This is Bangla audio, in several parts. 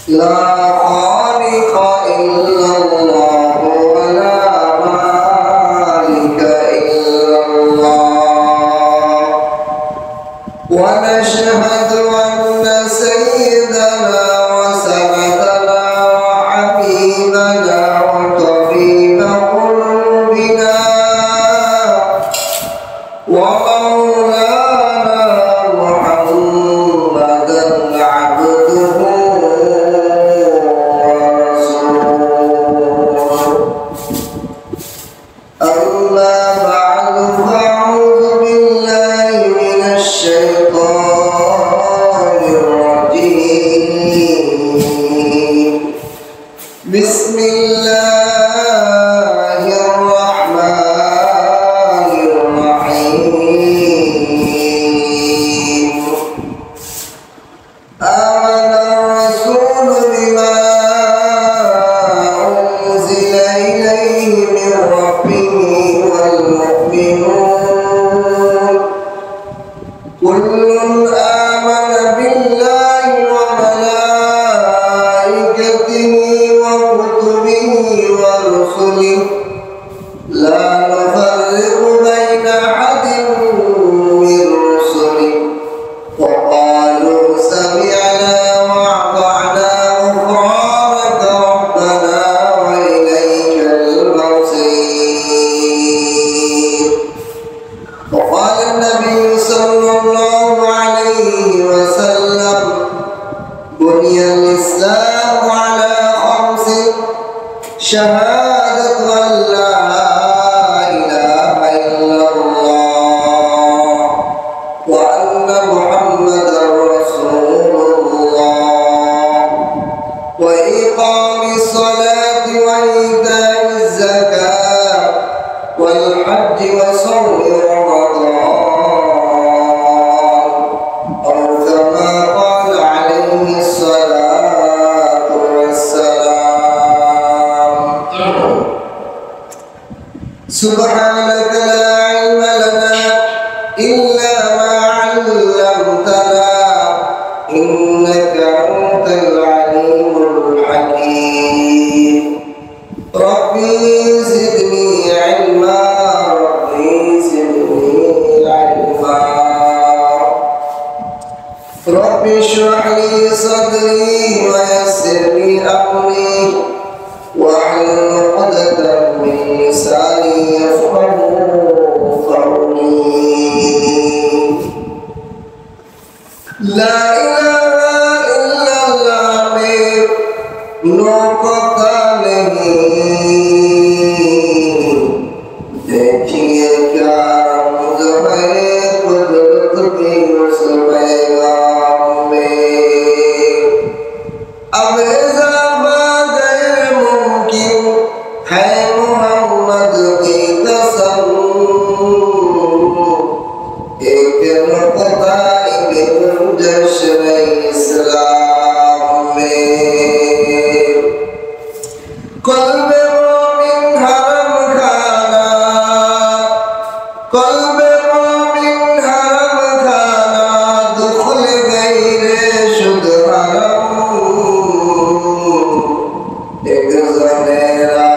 لا خالق إلا الله ولا مالك إلا الله ونشهد أن سيدنا وسندنا وحبيبنا وطبيب قلوبنا ومولانا محمدا عبده ورسوله أما بعد فأعوذ بالله من الشيطان الرجيم بسم الله الرحمن الرحيم آمن الرسول بما أنزل إليه من ربه والمؤمنون كل آمن بالله وملائكته وكتبه ورسله لا نفرق بين أحد من رسله وقالوا سمعنا وأطعنا غفرانك ربنا وإليك المصير. وقال النبي صلى الله عليه وسلم بني الإسلام على خمس شهادة أن لا إله إلا الله وأن محمدا رسول الله وإقام الصلاة وإيتاء الزكاة والحج وصوم رمضان أو كما قال عليه الصلاة والسلام. سبحانك لا علم لنا إلا ما علمتنا إنك أنت العليم الحكيم. ربي زدني علما ربي زدني علما ربي اشرح لي صدري ويسر لي أمري واحلل عقدة من لساني يفقهوا قولي. لا إله إلا الله में नौकता नहीं देखिए क्या रमज है कुदरत की उस पैगाम में अब है मोहम्मद की कसम एक नुक्ता जश्न इस्लाम में क़ल्ब मोमिन हरम खाना क़ल्ब मोमिन हरम खाना दुखल गैरे शुद्ध हरम एक ज़नेरा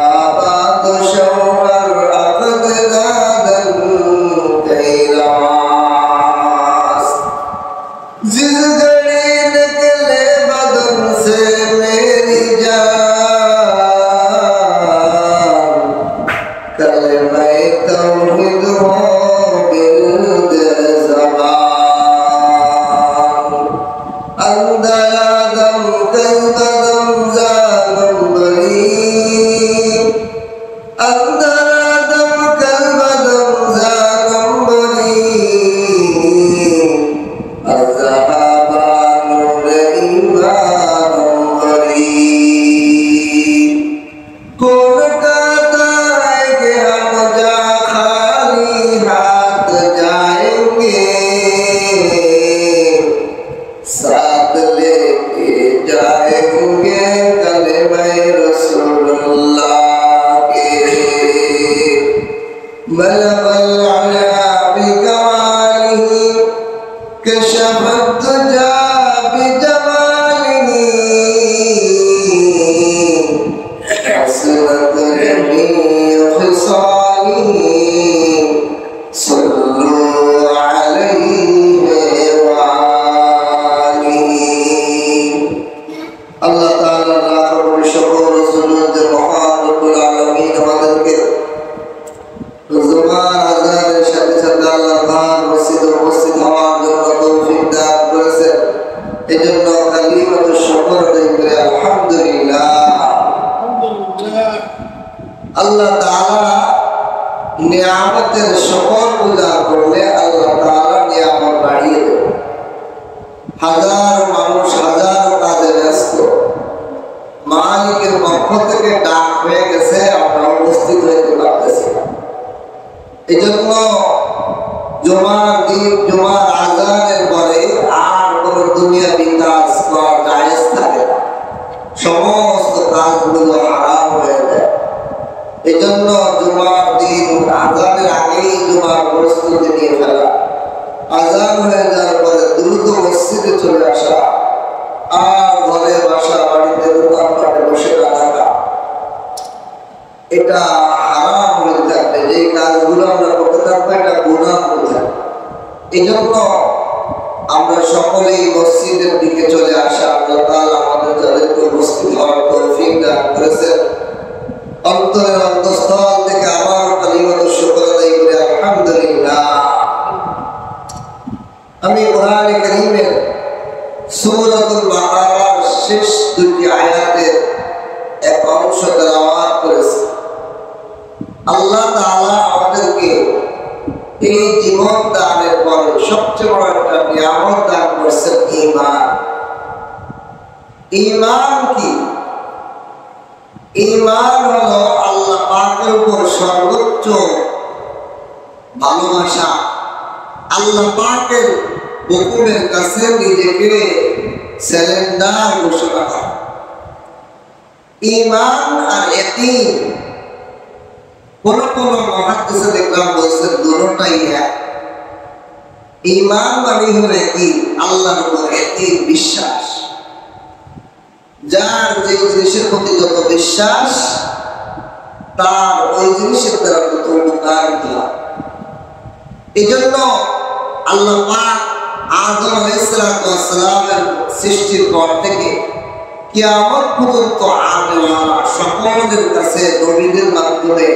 كشف الدجى بجماله আল্লাহ তাআলা লাখ কোটি শুকর ও সুজুদ যে মহান রব্বুল আলামিন আমাদেরকে জুমার আযানের সাথে সাথে আল্লাহর ঘর মসজিদে উপস্থিত হওয়ার জন্য তৌফিক দান করেছেন। এজন্য কালিমাতু শুকর আদায় করে আলহামদুলিল্লাহ। আল্লাহ তাআলা নিয়ামতের শুকর গুজার করলে আল্লাহ তাআলা নিয়ামত বাড়িয়ে দেন। হাজার মানুষ হাজার কাজে ব্যস্ত, মালিকের পক্ষ থেকে ডাক হয়ে গেছে, আমরা উপস্থিত হইতে পারতেছি না। এই জন্য জুমার দিন জুমার আযানের পরে আর কোনো দুনিয়াবি কাজ করা জায়েজ থাকে না, সমস্ত কাজগুলো হারাম হয়ে যায়। এই জন্য জুমার দিন আযানের আগেই জুমার প্রস্তুতি নিয়ে ফেলা, আযান হয়ে যাওয়ার পরে দ্রুত মসজিদে চলে আসা, আর ঘরে বাসা বাড়িতে দোকানপাটে বসে না থাকা, এটা হারাম হয়ে থাকবে। যে কাজগুলো আমরা করতে থাকবো এটা গুনাহ হয়ে থাকবে। এই জন্য আমরা সকলেই মসজিদের দিকে চলে আসা, আল্লাহ তাআলা আমাদের যাদেরকে উপস্থিত হওয়ার তৌফিক দান করেছেন, অন্তরের অন্তঃস্থল থেকে আবার কালিমাতুশ শুকর আদায় করে আলহামদুলিল্লাহ। আমি কোরআনে কারীমের সূরাতুল বাকারার শেষ দুটি আয়াতের এক অংশ তেলাওয়াত করেছি। আল্লাহ তাআলা আমাদেরকে এই জীবন দানের পরে সবচেয়ে বড় একটা নিয়ামত দান করেছেন, ঈমান। ঈমান কি? ঈমান হলো আল্লাহ পাকের উপর সর্বোচ্চ ভালোবাসা, আল্লাহ পাকের হুকুমের কাছে নিজেকে সারেন্ডার ঘোষণা করা। ঈমান আর ইয়াকিন, কোন কোন মুহাদ্দিসে দেখলাম বলছেন দুটোটাই এক। ঈমান মানে হলো কি? আল্লাহর উপর ইয়াকিন, বিশ্বাস। যার যে জিনিসের প্রতি যত বিশ্বাস, তার ওই জিনিসের দ্বারা তত উপকারিত হয়। এই জন্য আল্লাহ পাক আদম আলাইহিস সালামের সৃষ্টির পর থেকে কিয়ামত পর্যন্ত আদমওয়ালা সকলের কাছে নবীদের মাধ্যমে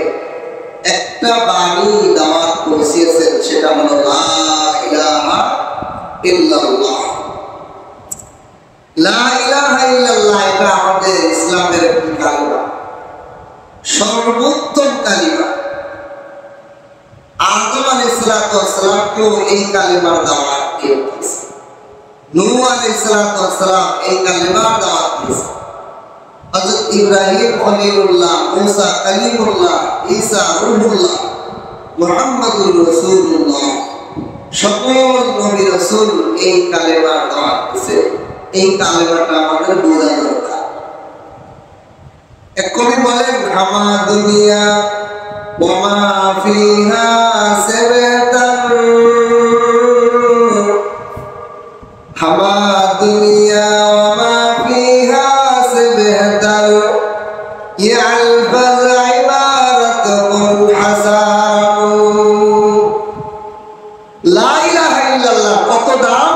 একটা বাণী দাওয়াত পৌঁছিয়েছেন, সেটা হলো লা ইলাহা ইল্লাল্লাহ। লা ইলাহা ইল্লাল্লাহ এটা আমাদের ইসলামের একটি কালিমা, সর্বোত্তম কালিমা। আদম আলাইহিস সালামকেও এই কালিমার দাওয়াত দিয়েছে, নূহ আলাইহিস সালাম এই কালিমার দাওয়াত দিয়েছে, হযরত ইব্রাহিম খলিলুল্লাহ, মুসা কালিমুল্লাহ, ঈসা রূহুল্লাহ, মুহাম্মাদুর রাসূলুল্লাহ, সকল নবী রাসূল এই কালিমার দাওয়াত দিয়েছে। এই কালিমাটা আমাদের বোঝা দরকার। এক কবি বলেন, হামা দুনিয়া ওয়া মা ফিহা সাবাতান, হামা দুনিয়া ওয়া মা ফিহা সাবাতান, ইয়ালফাজ ইবারাতুন হাসান। লা ইলাহা ইল্লাল্লাহ কত দাম!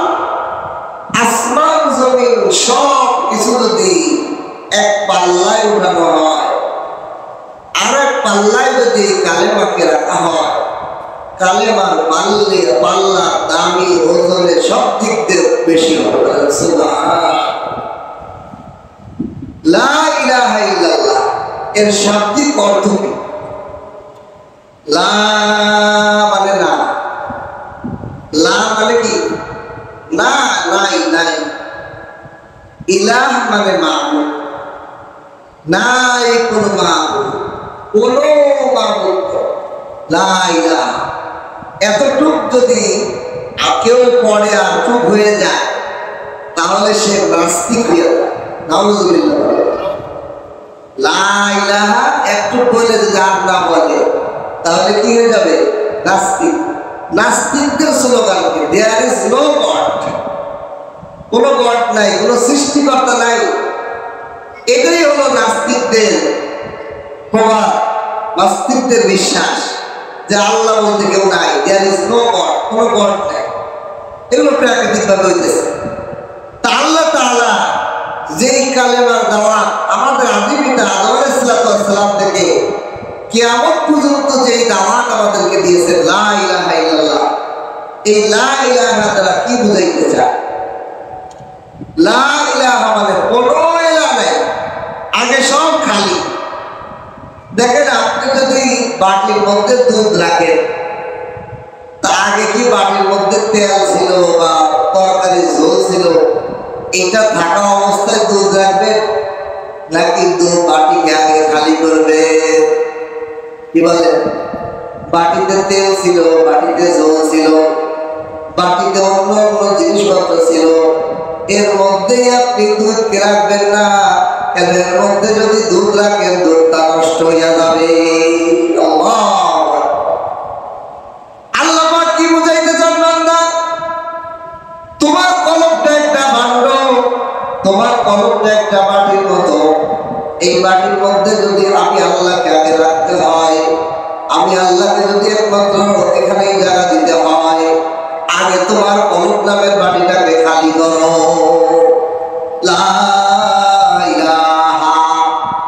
আসমান জমিন সব কিছু যদি এক পাল্লায় উঠানো হয়, আর এক পাল্লায় যদি কালেমাকে রাখা হয়, কালেমার পাল্লা দামি ওজনে সব দিক দিয়ে বেশি হবে। সুবহানাল্লাহ। লা ইলাহা ইল্লাল্লাহ এর শাব্দিক অর্থ কি? লা মানে না, লা মানে কি? না, নাই, নাই। ইলাহ মানে মাবুদ, নাই কোনো মাবুদ, কোনো মাবুদ। লা ইলাহা এতটুক যদি কেউ পড়ে আর চুপ হয়ে যায়, তাহলে সে নাস্তিক হয়ে যায়। নাউযুবিল্লাহ। লা ইলাহা একটু বলে যদি আর না বলে, তাহলে কি হয়ে যাবে? নাস্তিক। নাস্তিকদের স্লোগান কি? There is no God. কোনো গড নাই, কোনো সৃষ্টিকর্তা নাই। এটাই হলো নাস্তিকদের প্রভাব, নাস্তিকদের বিশ্বাস যে আল্লাহ বলতে কেউ নাই, দেয়ার ইজ নো গড, কোনো গড নাই। এগুলো প্রাকৃতিক ভাবে হইতেছে। তা আল্লাহ তাআলা যেই কালেমার দাওয়াত আমাদের আদি পিতা আদম আলাইহিস সালাম থেকে কিয়ামত পর্যন্ত যেই দাওয়াত আমাদেরকে দিয়েছেন লা ইলাহা ইল্লাল্লাহ, এই লা ইলাহা দ্বারা কি বুঝাইতে চায়? লা ইলাহা মানে কোনো ইলাহ নাই, আগে সব খালি। দেখেন, আপনি যদি বাটির মধ্যে দুধ রাখেন, তা আগে কি বাটির মধ্যে তেল ছিল বা তরকারি ঝোল ছিল, এটা থাকা অবস্থায় দুধ রাখবেন নাকি দুধ বাটিকে আগে খালি করবে? কি বলেন? বাটিতে তেল ছিল, বাটিতে ঝোল ছিল, বাটিতে অন্য অন্য জিনিসপত্র ছিল, এর মধ্যে আপনি দুধকে রাখবেন না। এর মধ্যে যদি দুধ রাখেন, দুধটা নষ্ট হইয়া যাবে। আল্লাহ পাক কি বুঝাইতে চান বান্দা? তোমার কলবটা একটা ভাণ্ড, তোমার কলবটা একটা বাটির মতো। এই বাটির মধ্যে যদি আমি আল্লাহকে আগে রাখতে হয়, আমি আল্লাহকে যদি একমাত্র এখানেই জায়গা দিতে হয়, আগে তোমার কলব নামের বাটিটাকে খালি করো। লা ইলাহা,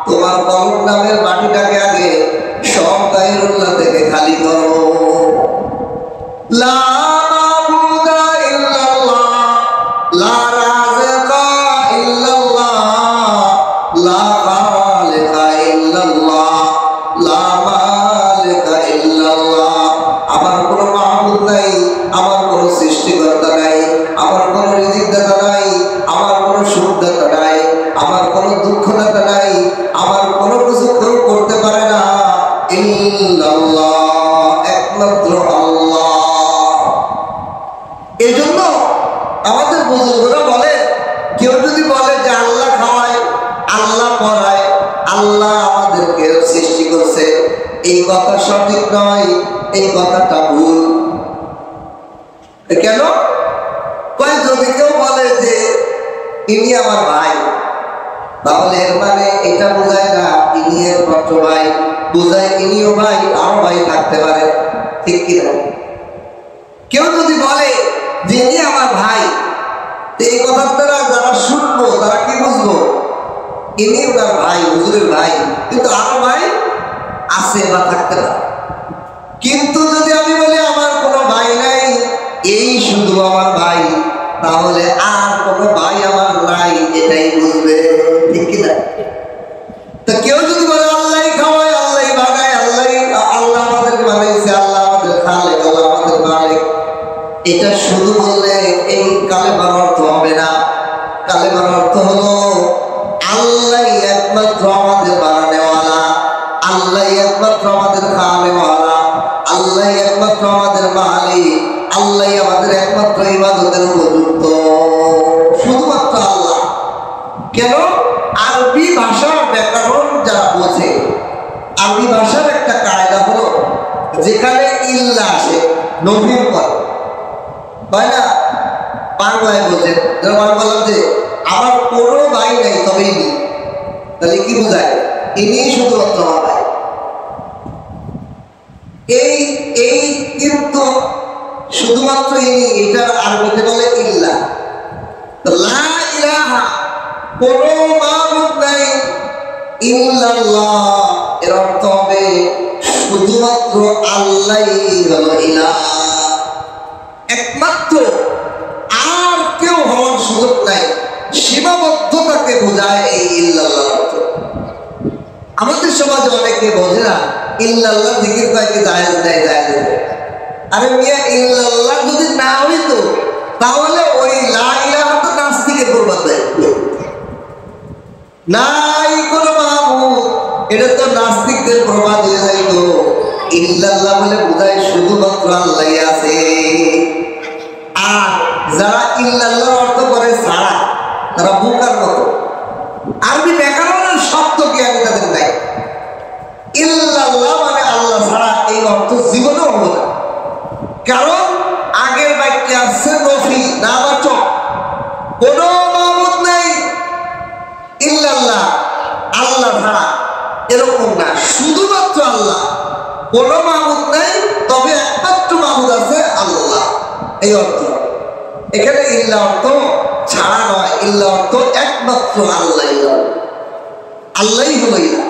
তোমার কলব নামের বাটিটাকে আগে সব গায়রুল্লাহ থেকে খালি করো। লা মাবুদা ইল্লাল্লাহ, লা রাযিকা ইল্লাল্লাহ, লা খালিকা ইল্লাল্লাহ, লা মালিকা ইল্লাল্লাহ। আমার কোনো মাবুদ নাই, আমার কোনো সৃষ্টিকর্তা নাই, আমার কোনো রিজিকদাতা নাই, আমার কোনো সুখদাতা নাই, আমার কোনো দুঃখদাতা নাই, আমার কোনো কিছু কেউ করতে পারে না ইল্লাল্লাহ, একমাত্র আল্লাহ। এই জন্য আমাদের বুজুর্গরা বলে, কেউ যদি বলে যে আল্লাহ খাওয়ায়, আল্লাহ পড়ায়, আল্লাহ আমাদেরকে সৃষ্টি করছে, এই কথা সঠিক নয়, এই কথাটা ভুল। কেন? যদি কেউ বলে যে ইনি আমার ভাই, তাহলে এর মানে এটা বোঝায় না ইনি একমাত্র ভাই, বোঝায় ইনিও ভাই, আরো ভাই থাকতে পারে। ঠিক কিনা? কেউ যদি বলে যে ইনি আমার ভাই, এই কথার দ্বারা যারা শুনবো তারা কি বুঝবো? ইনি ওনার ভাই, হুজুরের ভাই, কিন্তু আরো ভাই আছে বা থাকতে পারে। কিন্তু যদি আমি বলি আমার কোনো ভাই নাই, এই শুধু আমার ভাই, তাহলে আর কোনো ভাই আমার নাই, এটাই বুঝবে। ঠিক কিনা? তো কেউ যদি বলে আল্লাহ খাওয়ায়, আল্লাহ বানায়, আল্লাহ আমাদেরকে বানাইছে, আল্লাহ আমাদের খালেক, আল্লাহ আমাদের মালিক, এটা শুধু বললে এই কালেমার অর্থ হবে না। কালেমার অর্থ হলো আল্লাহ একমাত্র আমাদের বানানেওয়ালা, আল্লাহ একমাত্র আমাদের খাওয়ানেওয়ালা, আল্লাহ একমাত্র আমাদের মালিক, আল্লাহ আমাদের একমাত্র ইবাদতের উপযুক্ত, শুধুমাত্র আল্লাহ। কেন? আরবি ভাষার ব্যাকরণ যারা বোঝে, আরবি ভাষার একটা কায়দা হলো যেখানে ইল্লা আসে নবীর পর, তাই না? বাংলায় বোঝে, যেমন আমি বললাম যে আমার কোনো ভাই নাই, তবে ইনি, তাহলে কি বোঝায়? ইনি শুধুমাত্র আমার ভাই। এই কিন্তু শুধুমাত্র ইনি, এটার আরবিতে বলে ইল্লা। লা ইলাহা, কোনো মাবুদ নাই, ইল্লাল্লাহ, এর অর্থ হবে শুধুমাত্র আল্লাহই হলো ইলাহ, একমাত্র, আর কেউ হওয়ার সুযোগ নাই। সীমাবদ্ধতাকে বোঝায় এই ইল্লাল্লাহ অর্থ। আমাদের সমাজে অনেকে বোঝে না ইল্লাল্লাহ জিকির কয় কি জায়েজ নাই, জায়েজ নাই। আরে মিয়া, ইল্লাল্লাহ যদি না হইতো তাহলে ওই লা ইলাহা তো নাস্তিকের প্রবাদ দেয়, নাই কোনো মাবুদ, এটা তো নাস্তিকদের প্রবাদ হয়ে যাইতো। ইল্লাল্লাহ বলে বোঝায় শুধুমাত্র আল্লাহই আছে। আর যারা ইল্লাল্লাহ অর্থ করে ছাড়া, তারা বোকার মতো। আরবি ব্যাকরণের শব্দ জ্ঞানী তাদের নাই। ইল্লাল্লাহ মানে আল্লাহ ছাড়া, এই অর্থ জীবনেও হলো না। কারণ আগের বাক্যে আসছে নফি, না বাচক, কোন মাবুদ নাই ইল্লাল্লাহ, আল্লাহ ছাড়া, এরকম না, শুধুমাত্র আল্লাহ, কোন মাবুদ নাই, তবে একমাত্র মাবুদ আছে আল্লাহ, এই অর্থ। এখানে ইল্লা অর্থ ছাড়া নয়, ইল্লা অর্থ একমাত্র একমাত্র আল্লাহ, আল্লাহই হলো ইলাহ।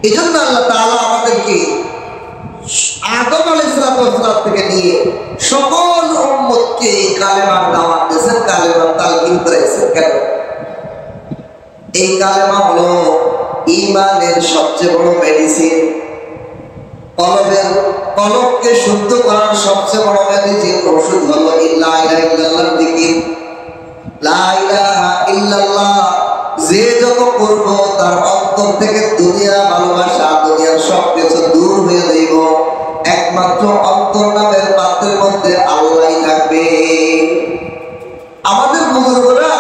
এই জন্য আল্লাহ তাআলা আমাদেরকে আদম আলাইহিস সালাম থেকে নিয়ে সকল উম্মতকে এই কালেমার দাওয়াত দিয়েছেন, কালেমার তালকিন করেছেন। কেন? এই কালেমা হলো ঈমানের সবচেয়ে বড় মেডিসিন। কলবকে শুদ্ধ করার সবচেয়ে বড় মেডিসিন, ওষুধ হলো লা ইলাহা ইল্লাল্লাহর জিকির। লা ইলাহা ইল্লাল্লাহ যে যত করব তার অন্তর থেকে দুনিয়া ভালোবাসা, দুনিয়ার সবকিছু দূর হয়ে যাইব। একমাত্র অন্তর নামের পাত্রের মধ্যে আল্লাহই থাকবে। আমাদের বুজুর্গরা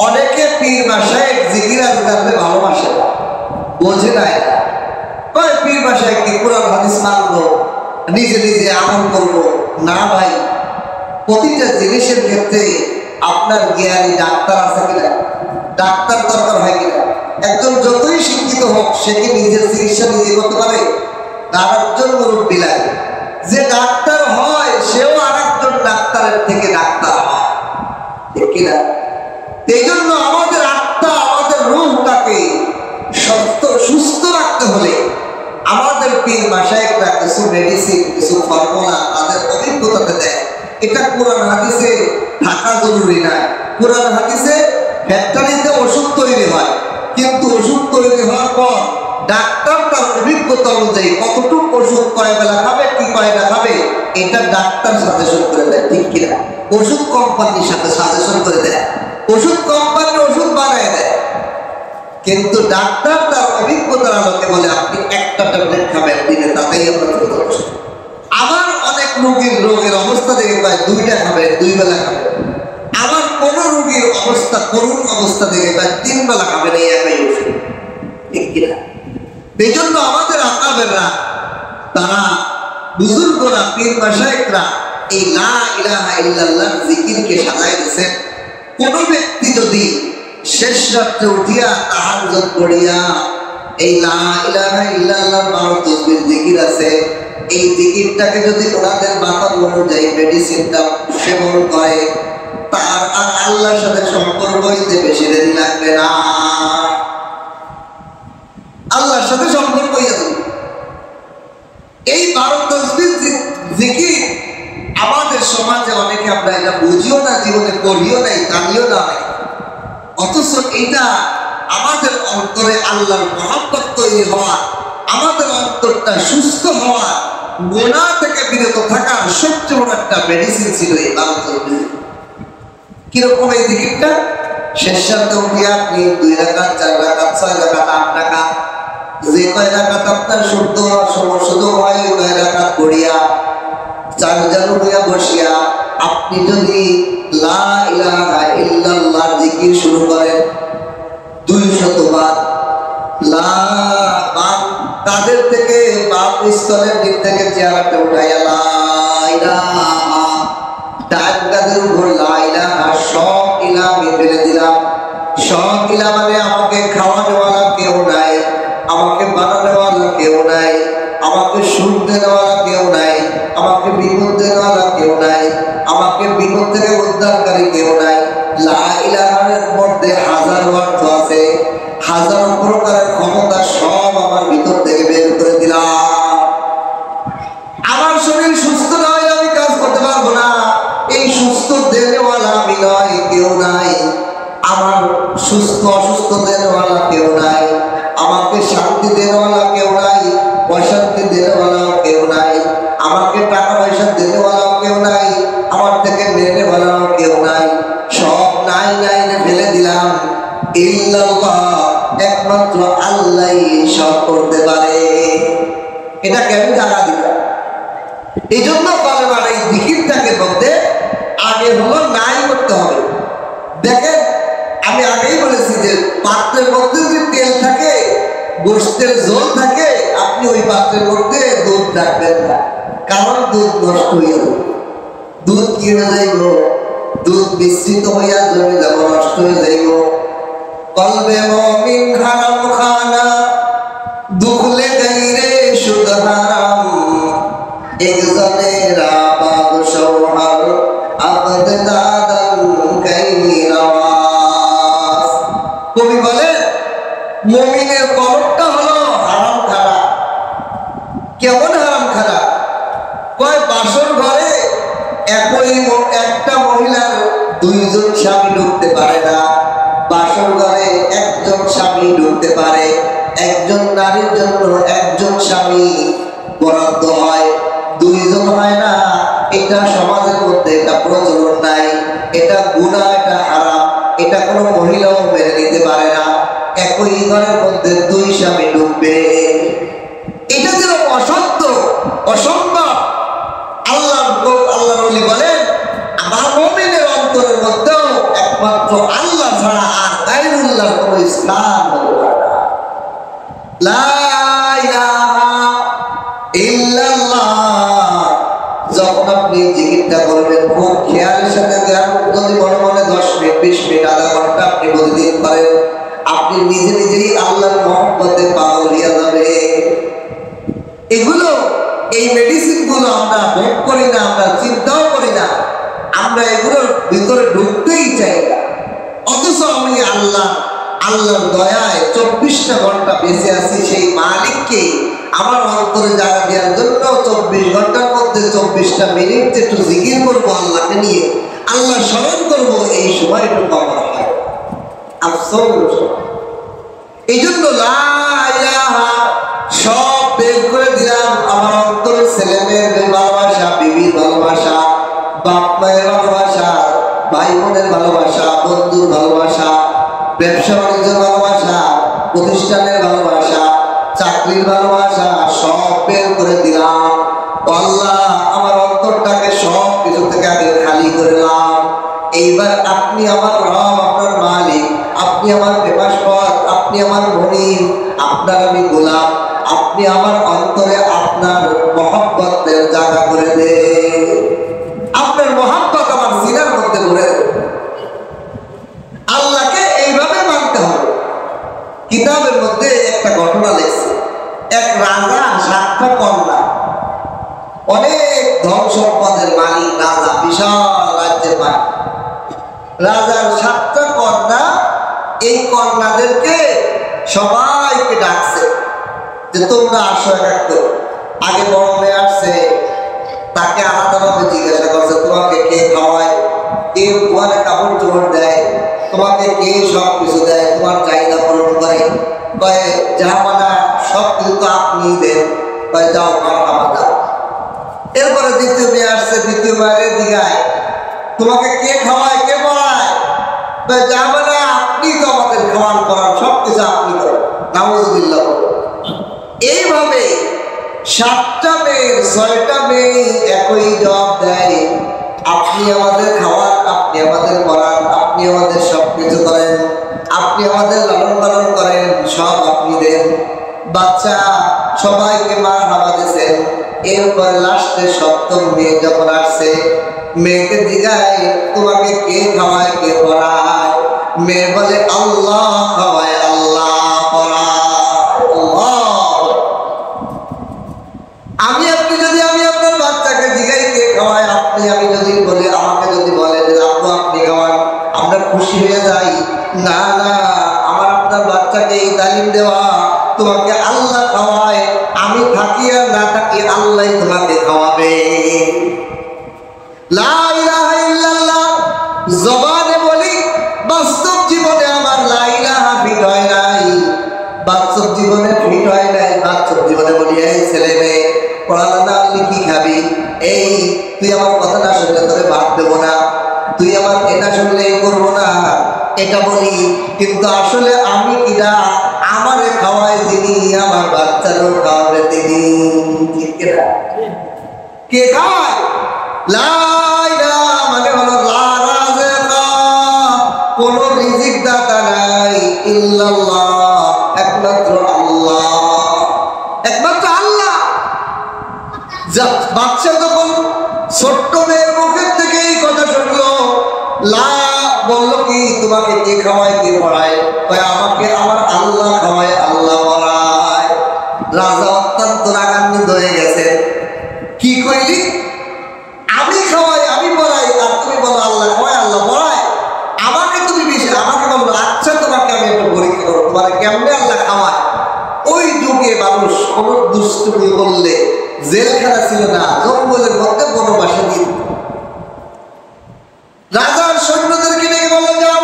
অনেকে পীর মাশায়েখ জিকির আজকালে ভালোবাসে না, বোঝে নাই। কয় পীর মাশায়েখ কি কোরআন হাদিস মানবো, নিজে নিজে আমল করবো? না ভাই, প্রতিটা জিনিসের ক্ষেত্রে আপনার জ্ঞানী ডাক্তার আছে কিনা, ডাক্তার দরকার হয় কিনা? একজন যতই শিক্ষিত হোক, সে কি নিজের চিকিৎসা নিজে করতে পারে? তার একজন মুরব্বী লাগে। যে ডাক্তার হয় সেও আর একজন ডাক্তারের থেকে ডাক্তার হয়, ঠিক কিনা? এই জন্য আমাদের আত্মা, আমাদের রূহটাকে সুস্থ রাখতে হলে আমাদের পীর মাশায়েখরা কিছু মেডিসিন, কিছু ফর্মুলা তাদের অভিজ্ঞতাতে দেয়। এটা কোরআন হাদিসে থাকা জরুরি নয়। কোরআন হাদিসে ফ্যাক্টরিতে ওষুধ তৈরি হয়, কিন্তু ওষুধ তৈরি হওয়ার পর ডাক্তার তার অভিজ্ঞতা অনুযায়ী কতটুকু ওষুধ কয় বেলা খাবে, কি কয়টা খাবে, এটা ডাক্তার সাজেশন করে দেয়, ঠিক কিনা? ওষুধ কোম্পানির সাথে সাজেশন করে দেয়, ওষুধ কোম্পানি ওষুধ বানায় দেয়, কিন্তু ডাক্তার তার অভিজ্ঞতার আলোকে বলে আপনি একটা ট্যাবলেট খাবেন দিনে, তাতেই আপনার যথেষ্ট। আবার অনেক রোগের অবস্থা দেখে পায় 2টা খাবেন, 2 বেলা খাবেন। আবার কোন রোগীর অবস্থা, করুণ অবস্থা দেখে পায় 3 বেলা খাবেন, এই একই ওষুধ, ঠিক কিনা? এই জন্য আমাদের আকাবেররা, তারা বুজুর্গরা, পীর মাশায়েখরা এই লা ইলাহা ইল্লাল্লাহর জিকিরকে সাজায় দিয়েছেন। কোন ব্যক্তি যদি শেষ রাত্রে উঠিয়া তাহাজ্জুদ পড়িয়া এই লা ইলাহা ইল্লাল্লাহর 12 তাসবিহ জিকির আছে, এই জিকিরটাকে যদি ওনাদের বাতাব অনুযায়ী মেডিসিনটা সেবন করে, তার আর আল্লাহর সাথে সম্পর্ক হইতে বেশি দেরি লাগবে না। আল্লাহর সাথে সম্পর্ক হইয়া যাবে। এই 12 তাসবিহ জিকির আমাদের সমাজে অনেকে আমরা এটা বুঝিও না, জীবনে পড়িও নাই, জানিও না, অথচ এটা আমাদের অন্তরে আল্লাহর মহব্বত তৈরি হওয়া, আমাদের অন্তরটা সুস্থ হওয়া, গুনাহ থেকে বিরত থাকার সবচেয়ে বড় একটা মেডিসিন ছিল এই 12 তাসবিহ। কিরকম এই জিকিরটা? শেষ রাতে উঠে আপনি 2 রাকাত, 4 রাকাত, 6 রাকাত, 8 রাকাত, যে কয় রাকাত আপনার শুদ্ধ হয়, ওই 9 রাকাত পড়িয়া 4 জানু হইয়া বসিয়া আপনি যদি লা ইলাহা ইল্লাল্লাহর জিকির শুরু করেন 200 বার, তাদের থেকে বাপ স্তরের দিক থেকে চেহারাটা উঠাইয়া লা ইলাহা, ডান কাঁধের উপর লা ইলাহা, সব ইলাহ আমি ফেলে দিলাম। সব ইলাহ মানে আমাকে খাওয়ানোওয়ালা কেউ নাই, আমাকে বানানোওয়ালা কেউ নাই, আমাকে সুখ দেওয়ালা কেউ নাই, আমাকে বিপদ দেওয়ালা কেউ নাই, আমাকে বিপদ থেকে উদ্ধারকারী কেউ নাই। লা ইলাহার মধ্যে হাজার অর্থ আছে, হাজার প্রকারের ক্ষমতা, সব আমার ভিতর থেকে বের করে দিলাম। আমার শরীর সুস্থ নয়, আমি কাজ করতে পারবো না, এই সুস্থ দেওয়ালা আমি নয়, কেউ নাই। আমার সুস্থ অসুস্থ দেওয়ালা কেউ নাই, আমাকে শান্তি দেওয়ালা কেউ নাই, অশান্তি দেওয়ালাও কেউ নাই, আমাকে টাকা পয়সা দেওয়ালাও কেউ নাই, আমার থেকে নেওয়ালাও কেউ নাই। সব নাই নাই ফেলে দিলাম। ইল্লাল্লাহ, একমাত্র আল্লাহই সব করতে পারে। এটাকে আমি জানা দিলাম। এই জন্য কালেমার এই জিকিরটাকে বলতে আগে হলো নাই করতে হবে। দেখেন, আমি আগেই বলেছি যে পাত্রের মধ্যে যদি তেল থাকে, গোশতের ঝোল থাকে, আপনি ওই পাত্রের মধ্যে দুধ রাখবেন না, কারণ দুধ নষ্ট হয়ে যাবে। দুধ কি হয়ে যাইব? দুধ মিশ্রিত হইয়া জমে যাব, নষ্ট হয়ে যাইব। কলবে মুমিন হারাম খানা, দুখলে গাইরে সুদ হারাম, একজনের আবাদ সৌহার আবদ দাদান কাইরাওয়া। কবি বলেন মুমিনের কলবটা হলো হারাম খানা। কেমন হারাম খানা? কয় বাসর ঘরে একটা মহিলার দুইজন স্বামী ঢুকতে পারে না, বাসর ঘরে একজন স্বামী ঢুকতে পারে, একজন নারীর জন্য একজন স্বামী বরাদ্দ হয়, দুইজন হয় না। এটা সমাজের মধ্যে এটা প্রচলন নাই, এটা গুনাহ, এটা হারাম, এটা কোনো মহিলাও মেনে নিতে পারে না। একই ঘরের মধ্যে দুই স্বামী ঢুকবে, এটা যেন অসত্য, অসম্ভব। আল্লাহ ওলি বলেন আমার মুমিনের অন্তরের মধ্যেও একমাত্র আল্লাহ ছাড়া আর গায়রুল্লাহর কোনো স্থান হতে পারে না। লা ইলাহা ইল্লাল্লাহ যখন আপনি জিকিরটা করবেন খুব খেয়ালের সাথে, যদি মনে মনে 10 মিনিট 20 মিনিট আধা ঘন্টা আপনি প্রতিদিন করেন, আপনি নিজে নিজেই আল্লাহর মহব্বতে পাগল হয়ে যাবে। এগুলো এই মেডিসিন গুলো আমরা ভোগ করি না, আমরা চিন্তাও করি না, আমরা এগুলোর ভিতরে ঢুকতেই চাই না। অথচ আমি আল্লাহর দয়ায় 24টা ঘন্টা বেঁচে আছি, সেই মালিককে আমার অন্তরে জায়গা দেওয়ার জন্য 24 ঘন্টার মধ্যে 24টা মিনিট একটু জিকির করবো, আল্লাহকে নিয়ে আল্লাহ স্মরণ করবো, এই সময়টুকু আমার হয়। আফসোস এই জন্য লা ইলাহা সব বের করে দিলাম। আমার অন্তরে ছেলে মেয়ের ভালোবাসা, বিবির ভালোবাসা, বাপ মায়ের ভালোবাসা, ভাই বোনের ভালোবাসা, বন্ধুর ভালোবাসা, ব্যবসা বাণিজ্যের ভালোবাসা, প্রতিষ্ঠানের ভালোবাসা, চাকরির ভালোবাসা, সব বের করে দিলাম। আল্লাহ আমার অন্তরটাকে সব কিছু থেকে আগে খালি করলাম। এইবার আপনি আমার রব, আপনার মালিক, আপনি আমার প্রেমাস্পদ, আপনি আমার মনিব, আপনার আমি গোলাম। আপনি আমার অন্তরে আপনার মহব্বতের জায়গা করে দে, আপনার মহব্বত আমার সিনার মধ্যে ভরে দে। আল্লাহকে এইভাবে মানতে হবে। কিতাবের মধ্যে একটা ঘটনা লেখছে, এক রাজা 7টা কন্যা, অনেক ধন সম্পদের মালিক রাজা, বিশাল রাজ্যের মালিক। রাজার 7টা কন্যা, এই কন্যাদেরকে সবাইকে ডাকছে যে তোমরা আসো এক এক করে। আগে বড় মেয়ে আসছে, তাকে আলাদাভাবে জিজ্ঞাসা করছে তোমাকে কে খাওয়ায়, কে তোমার কাপড় চোপড় দেয়, তোমাকে কে সব কিছু দেয়, তোমার চাহিদা পূরণ করে। কয়ে জাহাপানা সব কিছু তো আপনি দেন। কয়ে যাও মারহাবা দাও। এরপরে দ্বিতীয় মেয়ে আসছে, দ্বিতীয় মেয়ের দিঘায় তোমাকে কে খাওয়ায়, কে পড়ায়? কয়ে জাহাপানা আপনি তো আমাদের খাওয়ান করান, সব কিছু আপনি করেন। নাউযুবিল্লাহ। এইভাবে 7টা মেয়ের 6টা মেয়ে একই জবাব দেয়, আপনি আমাদের খাওয়ান, আপনি আমাদের পড়ান, আপনি আমাদের সব কিছু করেন, আপনি আমাদের লালন পালন করেন, সব আপনি দেন। বাচ্চা সবাইকে মারহাবা দিয়েছেন। এরপরে লাস্টে 7ম মেয়ে যখন আসছে, মেয়েকে জিজ্ঞায় তোমাকে কে খাওয়ায়, কে পড়ায়? মেয়ে বলে আল্লাহ খাওয়ায়, আল্লাহ পড়ায়। আমি আপনার বাচ্চাকে জিজ্ঞাই কে খাওয়ায়, আমি যদি বলি, আমাকে যদি বলে যে আপু আপনি খাওয়ান, আমরা খুশি হয়ে যাই। না না, আমার আপনার বাচ্চাকে এই তালিম দেওয়া তোমাকে আল্লাহ খাওয়ায়, আমি থাকি আর না থাকি আল্লাহ তোমাকে খাওয়াবে। লা ইলাহা ইল্লাল্লাহ জবানে বলি, বাস্তব জীবনে আমার লা ইলাহা ফিট হয় নাই, বাস্তব জীবনে ফিট হয় নাই। বাস্তব জীবনে বলি এই ছেলে মেয়ে পড়ালে না কি খাবি, এই তুই আমার কথা না শুনলে তোরে ভাত দেবো না, তুই আমার এটা শুনলে এই করবো না, এটা বলি। কিন্তু আসলে আমি কিনা আমারে খাওয়ায় তিনি, আমার বাচ্চারও খাওয়াবে তিনি। ঠিক কিনা? কে খাওয়ায়? লা ইলাহা মানে হলো লা রাযিকা, কোন রিজিক দাতা নাই, ইল্লাল্লাহ একমাত্র আল্লাহ, একমাত্র আল্লাহ। বাচ্চা যখন ছোট্ট মেয়ের মুখের থেকে এই কথা শুনলো, লা বললো কি তোমাকে কে খাওয়ায়, কে পড়ায়? আমাকে আমার আল্লাহ খাওয়ায়, আল্লাহ পড়ায়। রাজা অত্যন্ত রাগান্বিত হয়ে গেছে। কি কইলি? আমি খাওয়াই, আমি পড়াই, আর তুমি বলো আল্লাহ খাওয়ায়, আল্লাহ পড়ায়। আমাকে তুমি আমাকে বললো আচ্ছা তোমাকে আমি একটু তোমার কেমনে আল্লাহ খাওয়ায়। ওই যুগে মানুষ কোন দুষ্টুমি করলে জেলখানা ছিল না, জঙ্গলের মধ্যে বনবাসে দিন। রাজার সৈন্যদেরকে ডেকে বলল, যাও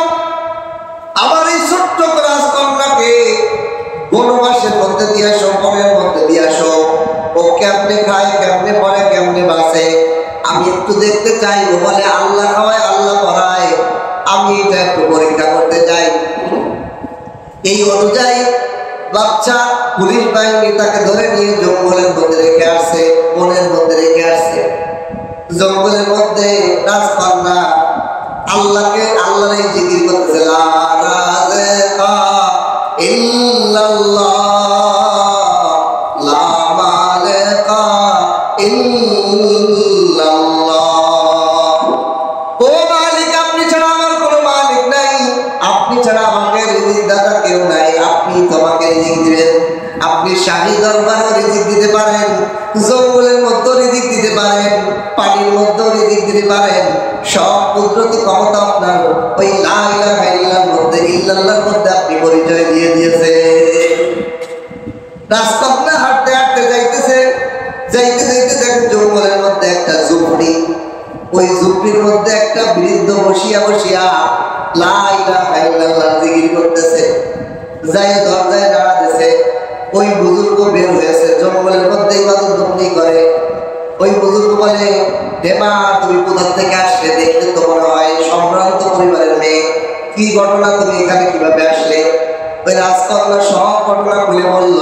আমার এই ছোট্ট রাজকন্যাকে বনবাসের মধ্যে দিয়ে আসো, বনের মধ্যে দিয়ে আসো। ও কেমনে খায়, কেমনে পড়ে, কেমনে বাঁচে আমি একটু দেখতে চাই। ও বলে আল্লাহ খাওয়ায়, আল্লাহ পড়ায়, আমি এটা একটু পরীক্ষা করতে চাই। এই অনুযায়ী বাচ্চা পুলিশ বাহিনী তাকে ধরে নিয়ে জঙ্গলের মধ্যে রেখে আসছে, বনের মধ্যে রেখে আসছে। জঙ্গলের মধ্যে রাজকন্যা আল্লাহকে আল্লাহর এই জিকির করতেছে, লা রাযিকা ইল্লাল্লাহ, লা মালিকা ইল্লাল্লাহ। ও মালিক, আপনি ছাড়া আমার কোনো মালিক নাই, আপনি ছাড়া আমাকে রিজিক দাতা কেউ নাই, আপনি তোমাকে রিজিক দিবেন। আপনি শাহী দরবারও রিজিক দিতে পারেন, জঙ্গলের মধ্যে রিজিক দিতে পারেন, পানির মধ্যে রিজিক দিতে পারেন। সব কুদরতি ক্ষমতা আপনার ওই লা ইলাহা ইল্লাল্লাহর মধ্যে, ইল্লাল্লাহর মধ্যে আপনি পরিচয় দিয়ে দিয়েছে। রাস্তা হাঁটতে হাঁটতে যাইতেছে, যাইতে যাইতে দেখেন জঙ্গলের মধ্যে একটা ঝুপড়ি। ওই ঝুপড়ির মধ্যে একটা বৃদ্ধ বসিয়া বসিয়া লা ইলাহা ইল্লাল্লাহ জিকির করতেছে। যাই দরজায় দাঁড়াতেছে, ওই বুজুর্গ বের হয়েছে, জঙ্গলের মধ্যে ইবাদত বন্দি করে। ওই বুজুর্গ বলে, দেবা তুমি কোথা থেকে আসলে? দেখতে তো মনে হয় সম্ভ্রান্ত পরিবারের মেয়ে, কি ঘটনা, তুমি এখানে কিভাবে আসলে? ওই রাজকন্যা সব ঘটনা খুলে বলল।